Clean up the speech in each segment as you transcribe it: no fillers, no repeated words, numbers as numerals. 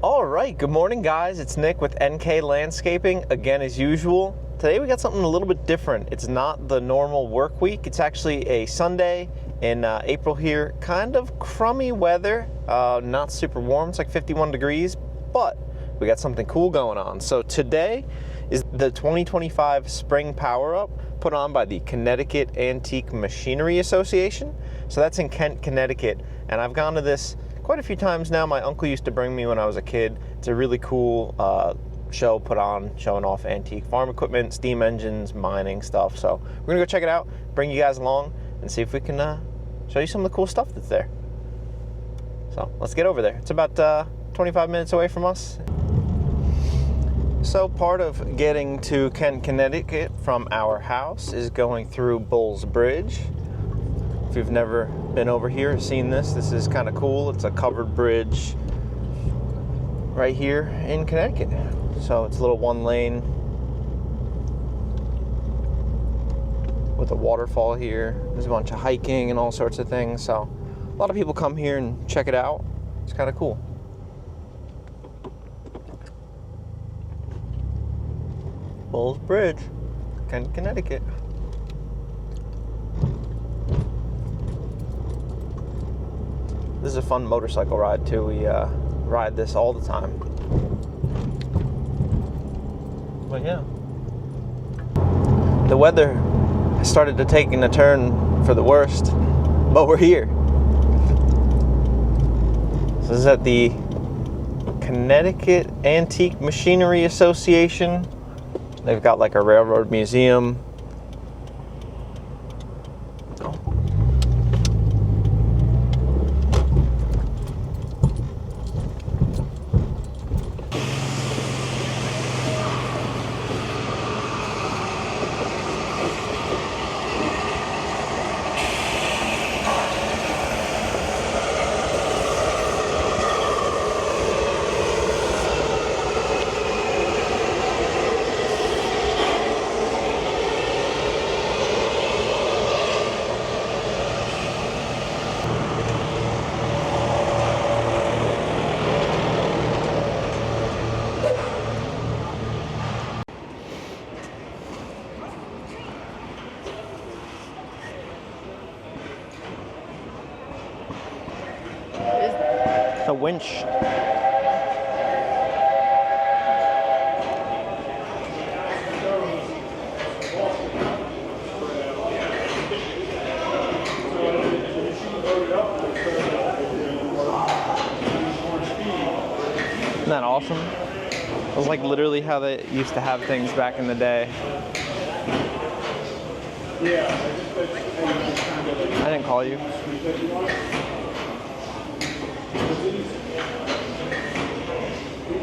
All right, good morning guys. It's Nick with NK Landscaping, again as usual. Today we got something a little bit different. It's not the normal work week. It's actually a Sunday in April here. Kind of crummy weather, not super warm. It's like 51 degrees, but we got something cool going on. So today is the 2025 Spring Power Up put on by the Connecticut Antique Machinery Association. So that's in Kent, Connecticut, and I've gone to this quite a few times now. My uncle used to bring me when I was a kid. It's a really cool show put on, showing off antique farm equipment, steam engines, mining stuff. So we're gonna go check it out, bring you guys along, and see if we can show you some of the cool stuff that's there. So let's get over there. It's about 25 minutes away from us. So part of getting to Kent, Connecticut from our house is going through Bull's Bridge. If you've never been over here or seen this is kind of cool. It's a covered bridge right here in Connecticut. So it's a little one lane with a waterfall here. There's a bunch of hiking and all sorts of things. So a lot of people come here and check it out. It's kind of cool. Bull's Bridge, Kent, Connecticut. This is a fun motorcycle ride too. We ride this all the time. But yeah, the weather has started to take a turn for the worst, but we're here. This is at the Connecticut Antique Machinery Association. They've got like a railroad museum. A winch. Isn't that awesome? It was like literally how they used to have things back in the day. I didn't call you.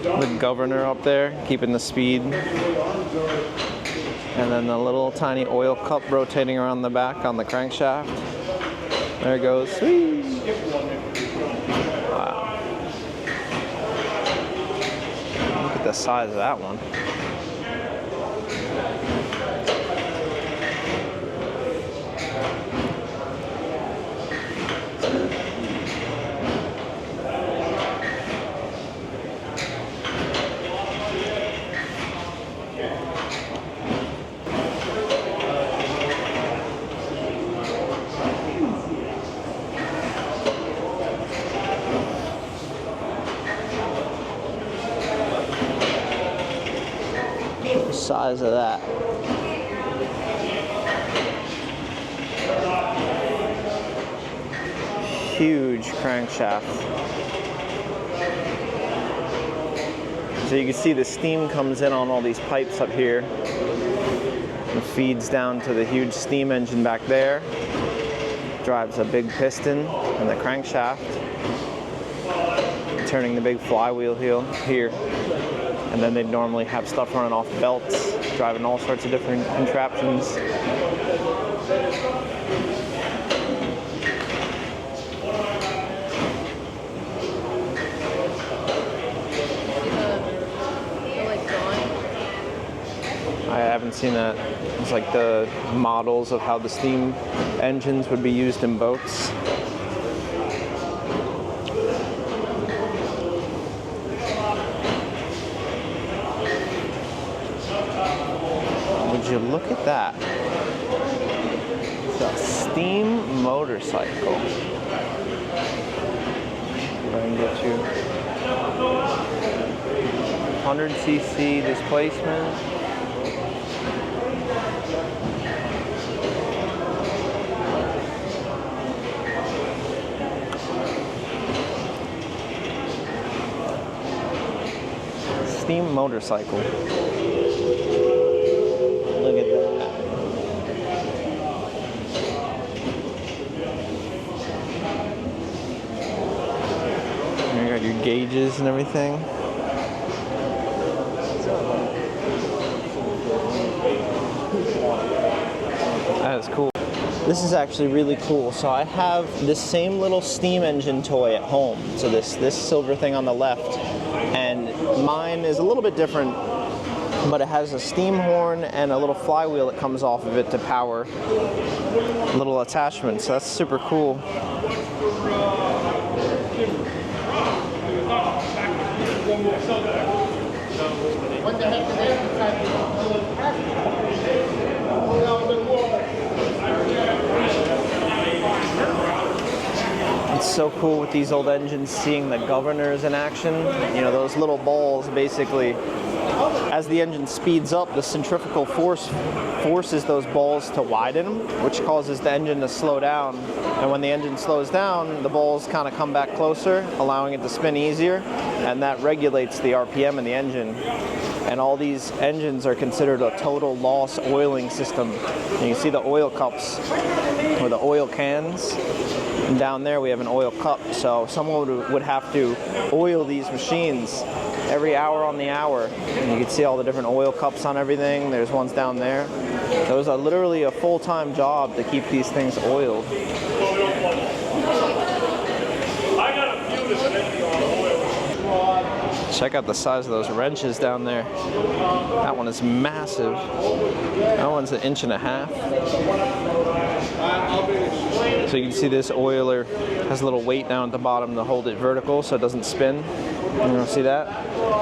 The governor up there, keeping the speed. And then the little tiny oil cup rotating around the back on the crankshaft. There it goes. Whee! Wow. Look at the size of that one. Size of that. Huge crankshaft. So you can see the steam comes in on all these pipes up here and feeds down to the huge steam engine back there. Drives a big piston and the crankshaft, turning the big flywheel here. And then they'd normally have stuff running off belts, driving all sorts of different contraptions. I haven't seen that. It's like the models of how the steam engines would be used in boats. you look at that? It's a steam motorcycle. I can get you 100cc displacement. Steam motorcycle. Look at that. You got your gauges and everything. That is cool. This is actually really cool. So I have this same little steam engine toy at home. So this silver thing on the left. And mine is a little bit different, but it has a steam horn and a little flywheel that comes off of it to power a little attachment. So that's super cool. What the heck is It's so cool with these old engines, seeing the governors in action. You know, those little balls, basically, as the engine speeds up, the centrifugal force forces those balls to widen, which causes the engine to slow down. And when the engine slows down, the balls kind of come back closer, allowing it to spin easier, and that regulates the RPM in the engine. And all these engines are considered a total loss oiling system. And you can see the oil cups, or the oil cans. And down there we have an oil cup, so someone would have to oil these machines every hour on the hour. And you can see all the different oil cups on everything. There's ones down there. Those are literally a full-time job to keep these things oiled. Check out the size of those wrenches down there. That one is massive. That one's 1.5 inches. So you can see this oiler has a little weight down at the bottom to hold it vertical so it doesn't spin. You see that?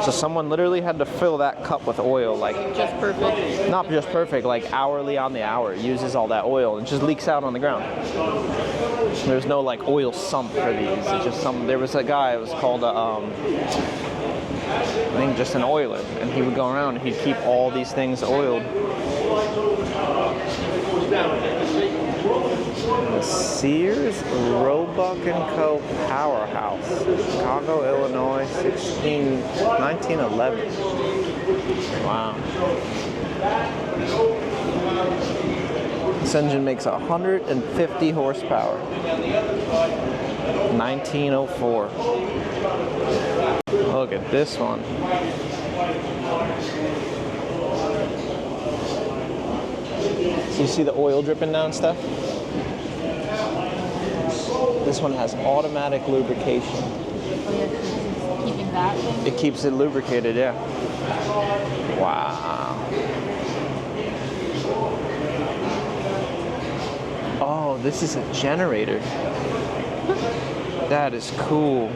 So someone literally had to fill that cup with oil, like just perfect. Not just perfect, like hourly on the hour. It uses all that oil and just leaks out on the ground. There's no like oil sump for these. It's just some. There was a guy. It was called I think just an oiler, and he would go around and he'd keep all these things oiled. The Sears, Roebuck & Co. Powerhouse, Chicago, Illinois, 1911. Wow. This engine makes 150 horsepower. 1904. Look at this one. So you see the oil dripping down stuff? This one has automatic lubrication. Keeping that thing? It keeps it lubricated, yeah. Wow. Oh, this is a generator. That is cool.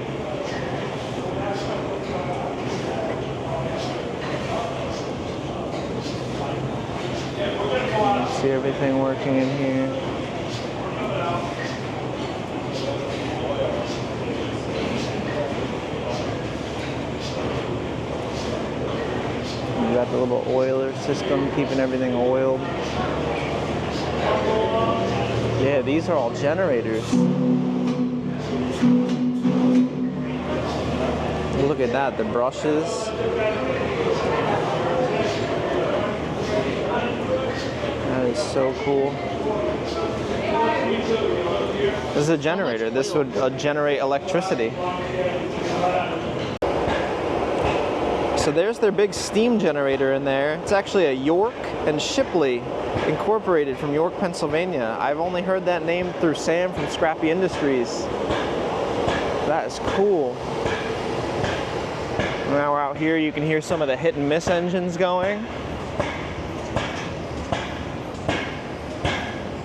See everything working in here. You got the little oiler system keeping everything oiled. Yeah, these are all generators. Look at that, the brushes. That is so cool. This is a generator. This would generate electricity. So there's their big steam generator in there. It's actually a York and Shipley Incorporated from York, Pennsylvania. I've only heard that name through Sam from Scrappy Industries. That is cool. Now we're out here, you can hear some of the hit and miss engines going.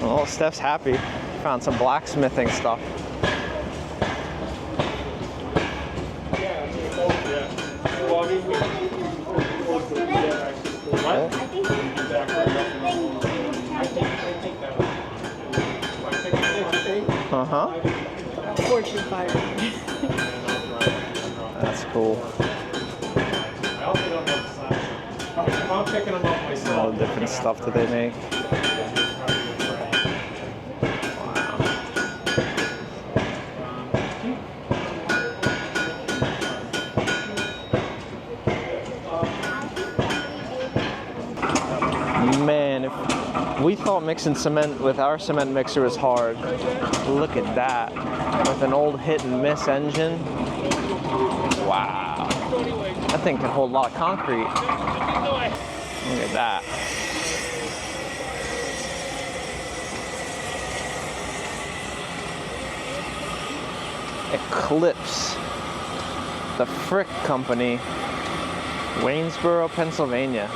Oh, Steph's happy. Found some blacksmithing stuff. You're fired. That's cool. I'm picking them up myself. All the different stuff that they make. Man, if we thought mixing cement with our cement mixer was hard, look at that. With an old hit and miss engine. Wow. That thing can hold a lot of concrete. Look at that. Eclipse. The Frick Company. Waynesboro, Pennsylvania.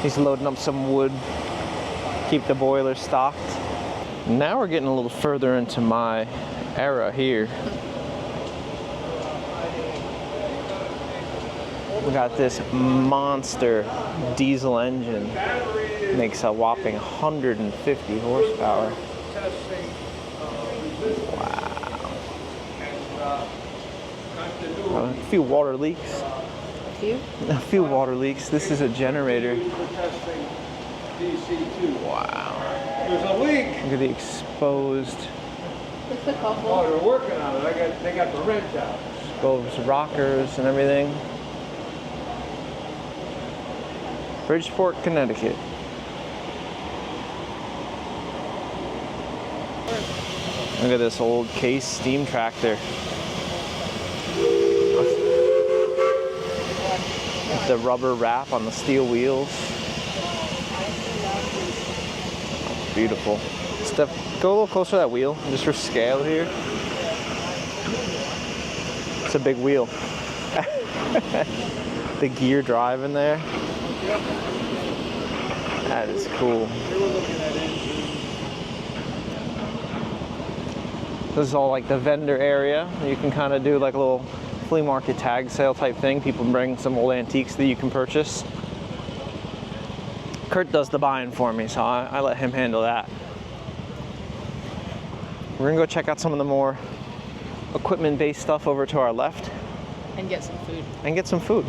He's loading up some wood, keep the boiler stocked. Now we're getting a little further into my era here. We got this monster diesel engine. Makes a whopping 150 horsepower. Wow. A few water leaks. A few water leaks. This is a generator. Wow. There's a leak. Look at the exposed. It's a couple. Oh, they're working on it. They got the wrench out. Exposed rockers and everything. Bridgeport, Connecticut. Look at this old Case steam tractor. The rubber wrap on the steel wheels. Beautiful. Steph, go a little closer to that wheel, just for scale here. It's a big wheel. The gear drive in there. That is cool. This is all like the vendor area. You can kind of do like a little flea market tag sale type thing. People bring some old antiques that you can purchase. Kurt does the buying for me, so I let him handle that. We're gonna go check out some of the more equipment-based stuff over to our left. And get some food. And get some food.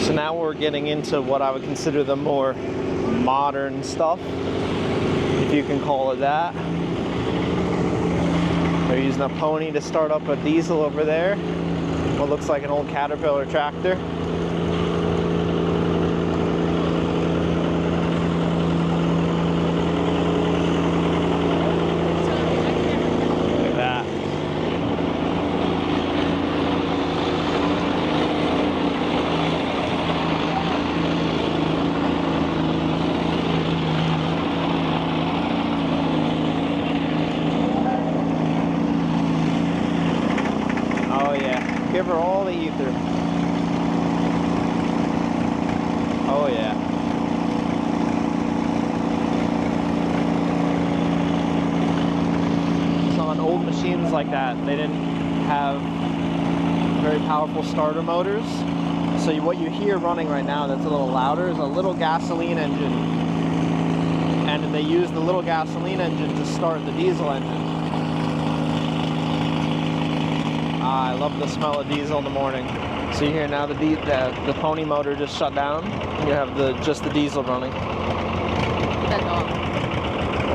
So now we're getting into what I would consider the more modern stuff, if you can call it that. They're using a pony to start up a diesel over there. What looks like an old Caterpillar tractor. Look at that. Oh yeah, give her all the ether. Oh yeah. So on old machines like that, they didn't have very powerful starter motors. So what you hear running right now that's a little louder is a little gasoline engine. And they use the little gasoline engine to start the diesel engine. I love the smell of diesel in the morning. So you hear now the pony motor just shut down. You have just the diesel running. Look at that dog.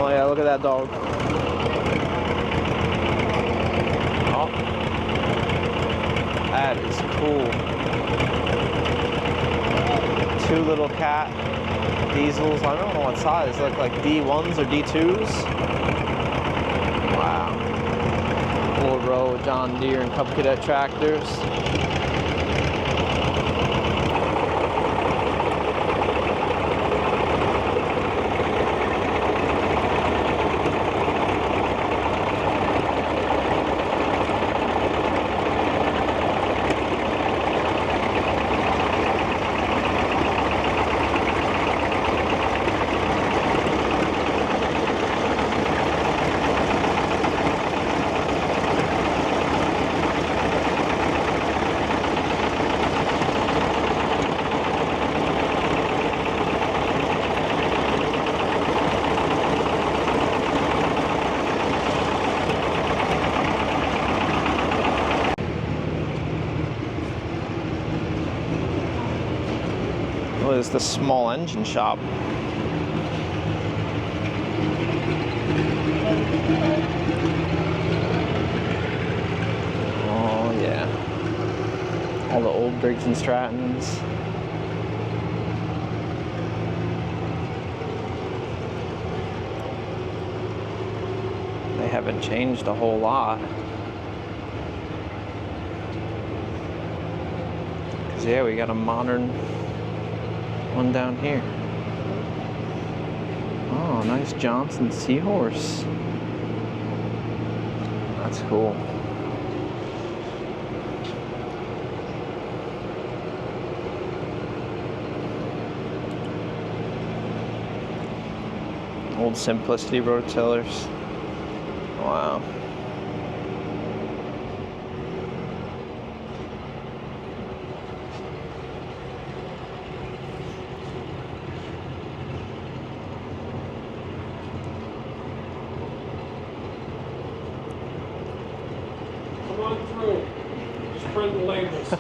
Oh yeah, look at that dog. That is cool. 2 little cat diesels. I don't know what size. They look like D1s or D2s. Wow. Full row of John Deere and Cub Cadet tractors. What is the small engine shop? Oh yeah. All the old Briggs and Strattons. They haven't changed a whole lot. Cause yeah, we got a modern one down here. Oh, nice Johnson Seahorse. That's cool. Old Simplicity rototillers. Wow. Come on through. Just print the labels.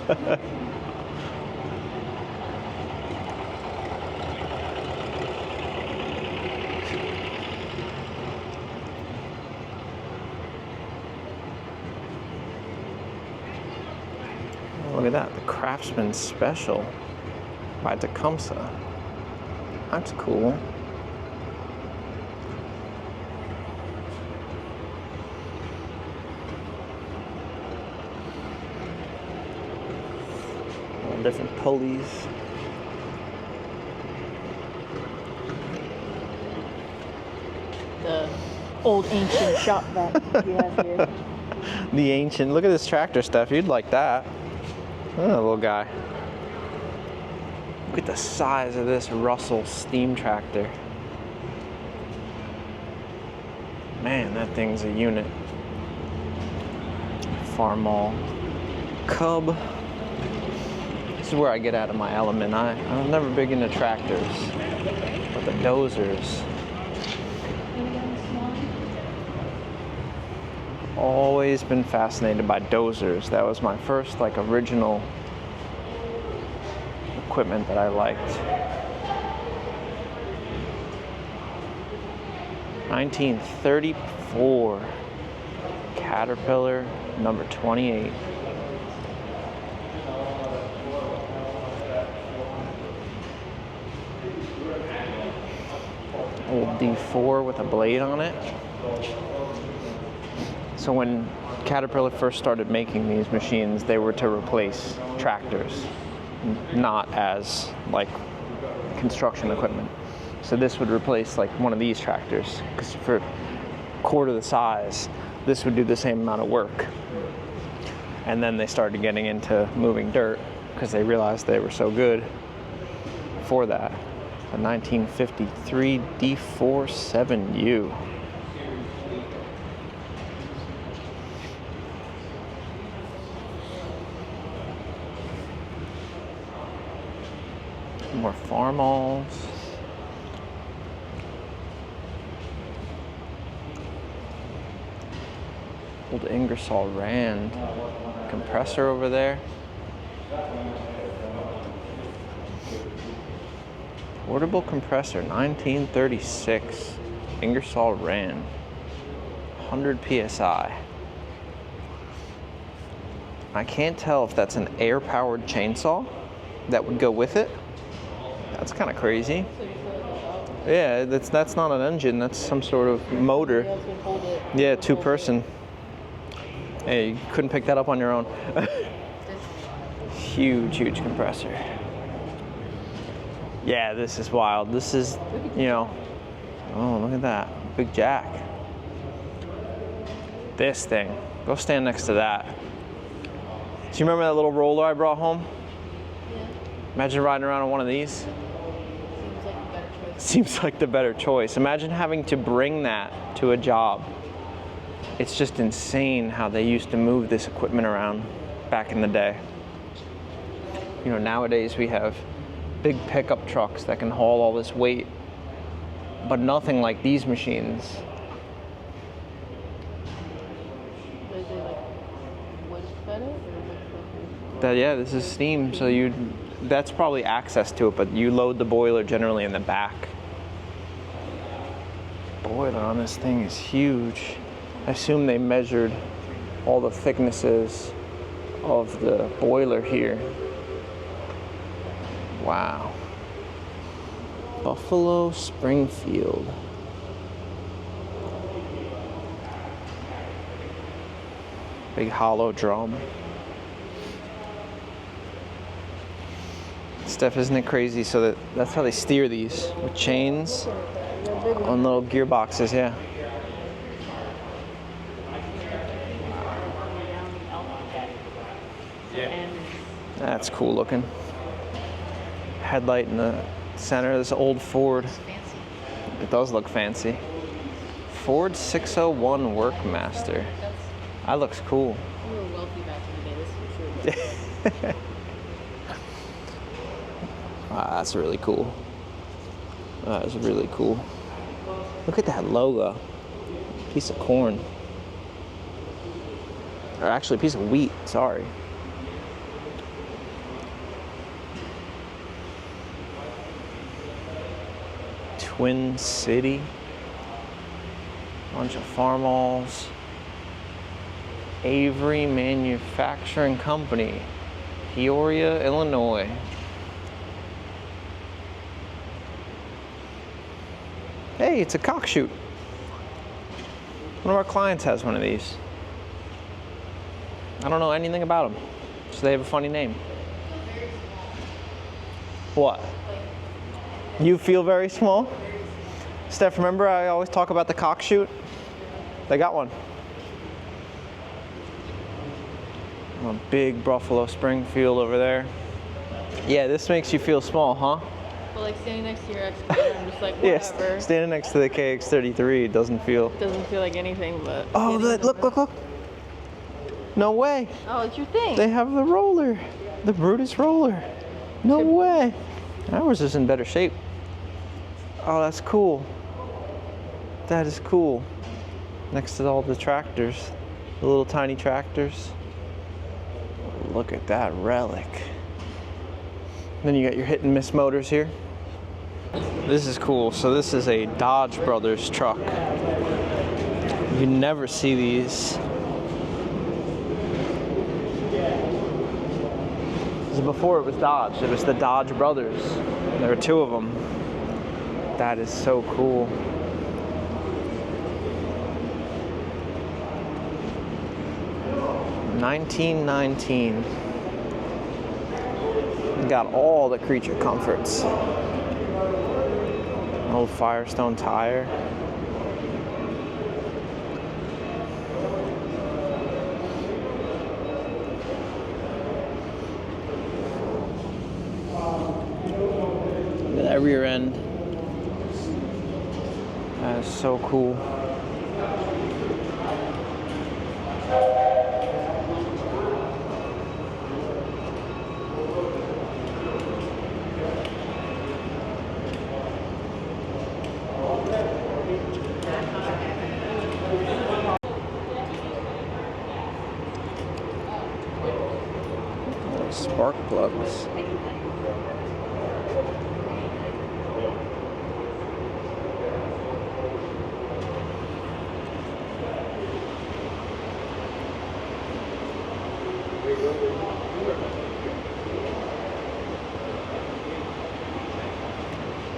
Look at that, the Craftsman Special by Tecumseh. That's cool. All different pulleys. The old ancient shop vac you have here. The ancient, look at this tractor stuff, you'd like that. Oh, little guy. Look at the size of this Russell steam tractor. Man, that thing's a unit. Farmall Cub. This is where I get out of my element. I'm never big into tractors, but the dozers. Always been fascinated by dozers. That was my first original equipment that I liked. 1934 Caterpillar number 28. Old D4 with a blade on it. So when Caterpillar first started making these machines, they were to replace tractors, not as construction equipment. So this would replace one of these tractors, because for a quarter the size, this would do the same amount of work. And then they started getting into moving dirt because they realized they were so good for that. A 1953 D47U. More Farmalls. Old Ingersoll Rand compressor over there. Portable compressor, 1936. Ingersoll Rand. 100 PSI. I can't tell if that's an air-powered chainsaw that would go with it. That's kind of crazy. Yeah, that's not an engine. That's some sort of motor. Yeah, two-person. Hey, you couldn't pick that up on your own. Huge, huge compressor. Yeah, this is wild. This is, you know, oh, look at that. Big jack. This thing. Go stand next to that. Do you remember that little roller I brought home? Yeah. Imagine riding around on one of these. Seems like the better choice. Imagine having to bring that to a job. It's just insane how they used to move this equipment around back in the day. You know, nowadays we have big pickup trucks that can haul all this weight, but nothing like these machines. Is it like wood fed it, or Yeah, this is steam, so that's probably access to it, but you load the boiler generally in the back. Boiler on this thing is huge. I assume they measured all the thicknesses of the boiler here. Wow. Buffalo Springfield. Big hollow drum. Steph, isn't it crazy? So that's how they steer these, with chains on little gearboxes, yeah. That's cool looking. Headlight in the center of this old Ford. It does look fancy. Ford 601 Workmaster. That looks cool. we were wealthy back in the day, this is for sure. Ah, that's really cool. That is really cool. Look at that logo. Piece of corn. Or actually, a piece of wheat, sorry. Twin City. Bunch of farmalls. Avery Manufacturing Company, Peoria, Illinois. Hey, it's a cock chute. One of our clients has one of these. I don't know anything about them, so they have a funny name. What? You feel very small? Steph, remember I always talk about the cock chute? They got one. A big Buffalo Springfield over there. Yeah, this makes you feel small, huh? But like standing next to your excavator, I'm just like, whatever. Yes, standing next to the KX33 doesn't feel... It doesn't feel like anything, but... Oh, look. No way. Oh, it's your thing. They have the roller. The Brutus roller. No way. Ours is in better shape. Oh, that's cool. That is cool. Next to all the tractors. The little tiny tractors. Look at that relic. Then you got your hit and miss motors here. This is cool. So this is a Dodge Brothers truck. You never see these. This is before it was Dodge. It was the Dodge Brothers. There were two of them. That is so cool. $19.19. Got all the creature comforts. Old Firestone tire. Look at that rear end. That is so cool. Spark plugs.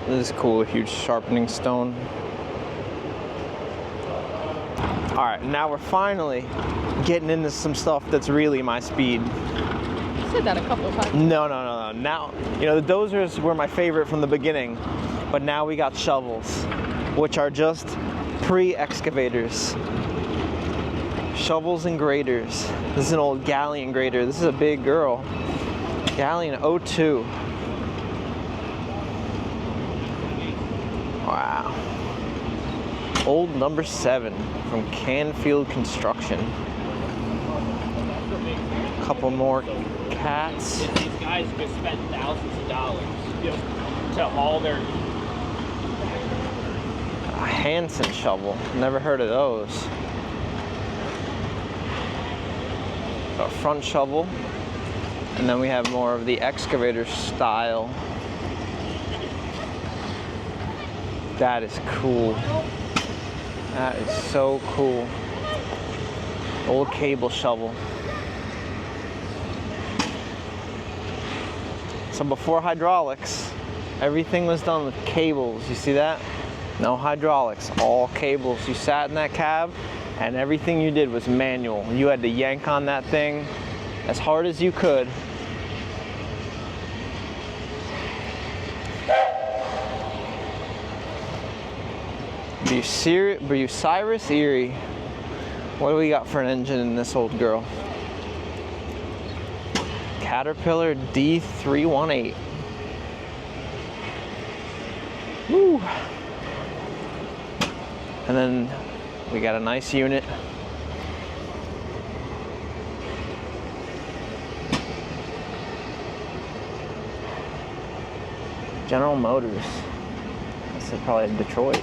This is cool, a huge sharpening stone. All right, now we're finally getting into some stuff that's really my speed. You said that a couple of times. No. Now, you know, the dozers were my favorite from the beginning, but now we got shovels, which are just pre-excavators. Shovels and graders. This is an old galleon grader. This is a big girl. Galleon 02. Wow. Old number 7 from Canfield Construction. A couple more cats. These guys could spend thousands of dollars to haul their. A Hansen shovel. Never heard of those. So a front shovel. And then we have more of the excavator style. That is cool. That is so cool. Old cable shovel. So before hydraulics, everything was done with cables. You see that? No hydraulics, all cables. You sat in that cab and everything you did was manual. You had to yank on that thing as hard as you could. Bucyrus Erie. What do we got for an engine in this old girl? Caterpillar D318. Woo! And then we got a nice unit. General Motors. This is probably Detroit.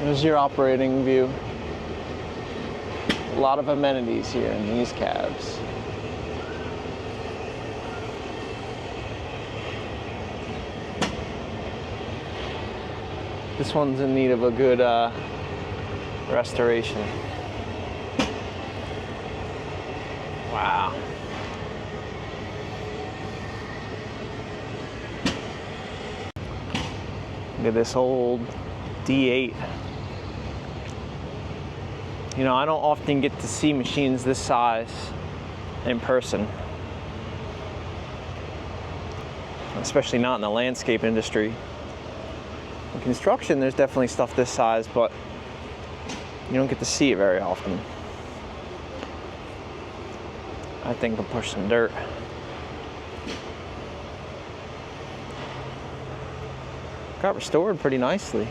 There's your operating view. A lot of amenities here in these cabs. This one's in need of a good restoration. Wow. Look at this old D8. You know, I don't often get to see machines this size in person, especially not in the landscape industry. In construction, there's definitely stuff this size, but you don't get to see it very often. I think I'll push some dirt. Got restored pretty nicely.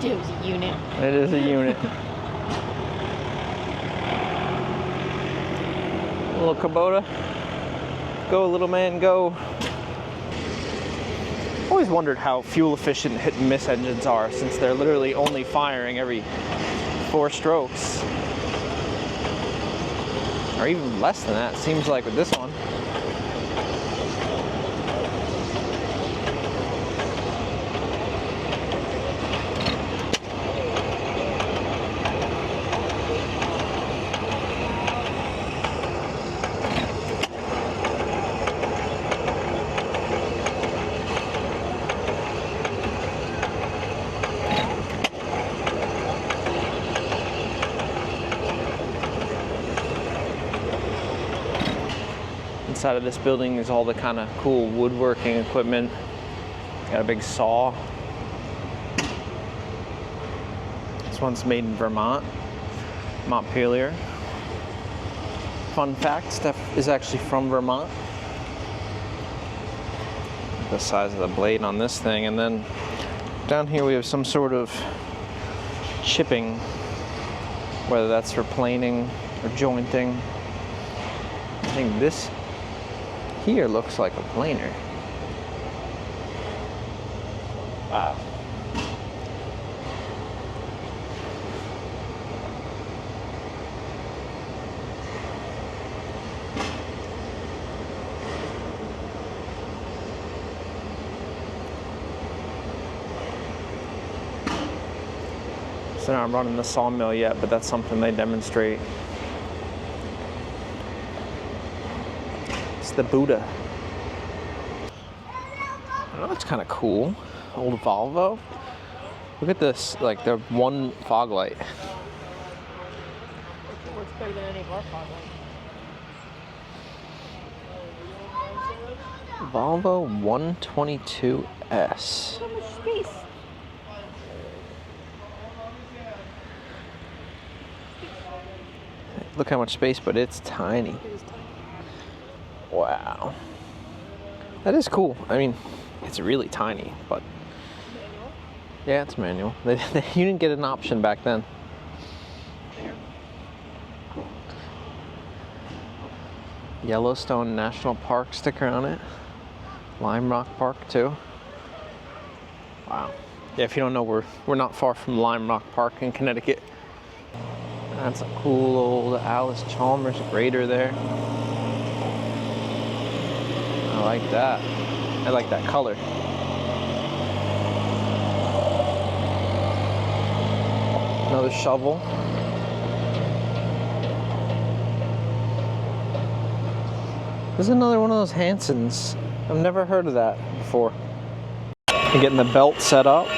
It was a unit. It is a unit. A little kubota. Go, little man, go. Always wondered how fuel efficient hit and miss engines are, since they're literally only firing every 4 strokes. Or even less than that, seems like with this one. Inside of this building is all the kind of cool woodworking equipment. Got a big saw. This one's made in Vermont, Montpelier. Fun fact, stuff is actually from Vermont. The size of the blade on this thing, and then down here we have some sort of chipping, whether that's for planing or jointing. I think this here looks like a planer. Wow. they're not running the sawmill yet, but that's something they demonstrate. It's the Buddha. Oh, that's kind of cool. Old Volvo. Look at this, like the one fog light. It works better than any of our fog lights. Volvo 122S. So much space. Look how much space, but it's tiny. It is tiny. Wow. That is cool. I mean, it's really tiny, but Manual. yeah, it's manual. You didn't get an option back then. There. Yellowstone National Park sticker on it. Lime Rock Park too. Wow. Yeah, if you don't know, we're not far from Lime Rock Park in Connecticut. That's a cool old Alice Chalmers grater there. I like that. I like that color. Another shovel. This is another one of those Hansons. I've never heard of that before. I'm getting the belt set up.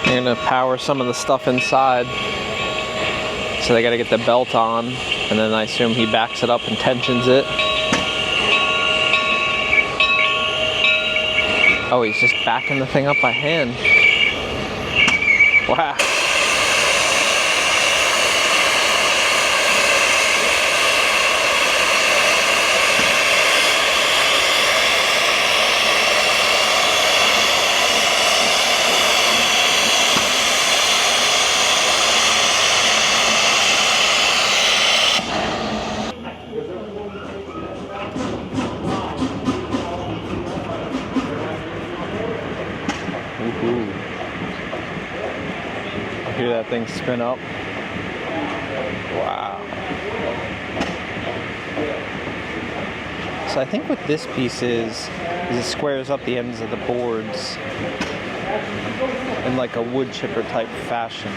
They're gonna power some of the stuff inside. So they gotta get the belt on, and then I assume he backs it up and tensions it. Oh, he's just backing the thing up by hand. Wow. Hear that thing spin up. Wow. So I think what this piece is it squares up the ends of the boards in like a wood chipper type fashion.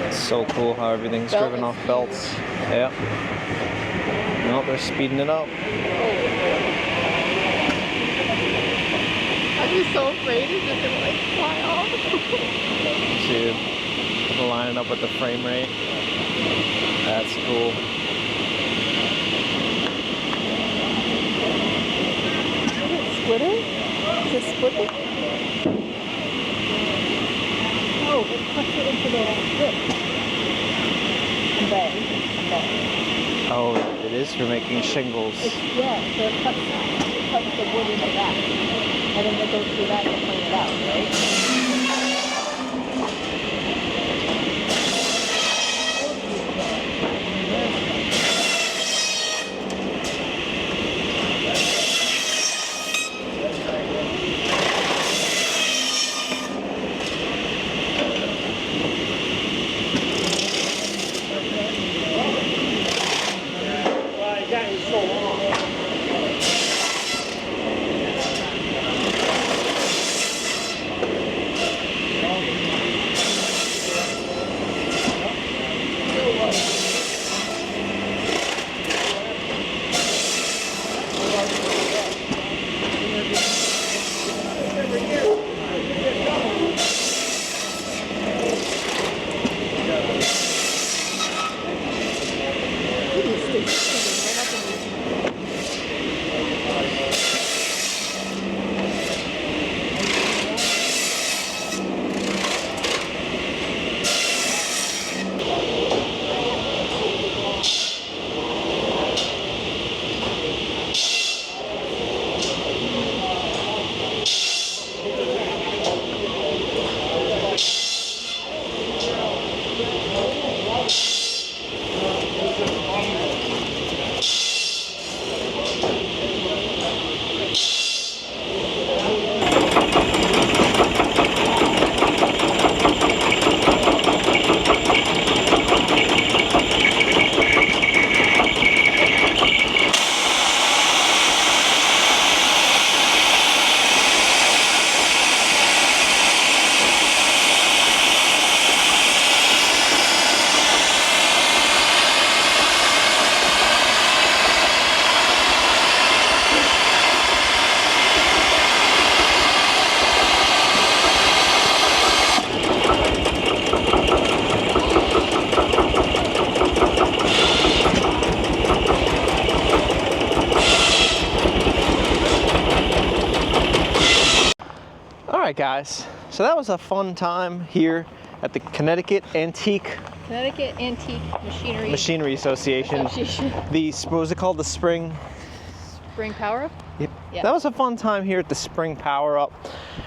It's so cool how everything's driven off belts. Yeah. No, they're speeding it up. I'm just so afraid it's just gonna like fly off. See, lining up with the frame rate. That's cool. Is it splitter? Is it splitter? Oh, it cuts it into the strip. And then. Oh, it is for making shingles. Yeah, so it cuts the wood into that. And then they go through that to clean it out, right? guys, so that was a fun time here at the Connecticut Antique Machinery Association. What was it called? The Spring Power Up? Yep. Yeah. That was a fun time here at the Spring Power Up.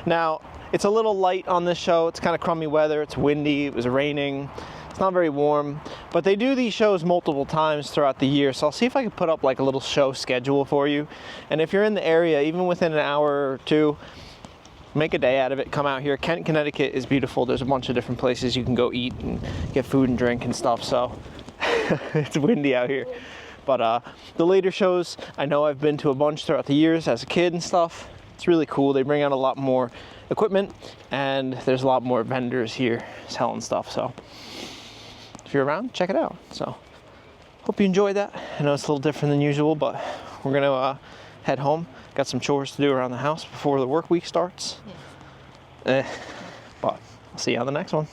Now, it's a little light on this show. It's kind of crummy weather. It's windy. It was raining. It's not very warm. But they do these shows multiple times throughout the year. So I'll see if I can put up like a little show schedule for you. And if you're in the area, even within an hour or two, make a day out of it. Come out here. Kent, Connecticut is beautiful. There's a bunch of different places you can go eat and get food and drink and stuff. So it's windy out here. But the later shows, I know I've been to a bunch throughout the years as a kid and stuff. It's really cool. They bring out a lot more equipment, and there's a lot more vendors here selling stuff. So if you're around, check it out. So hope you enjoyed that. I know it's a little different than usual, but we're gonna head home. Got some chores to do around the house before the work week starts. Yeah. But I'll see you on the next one.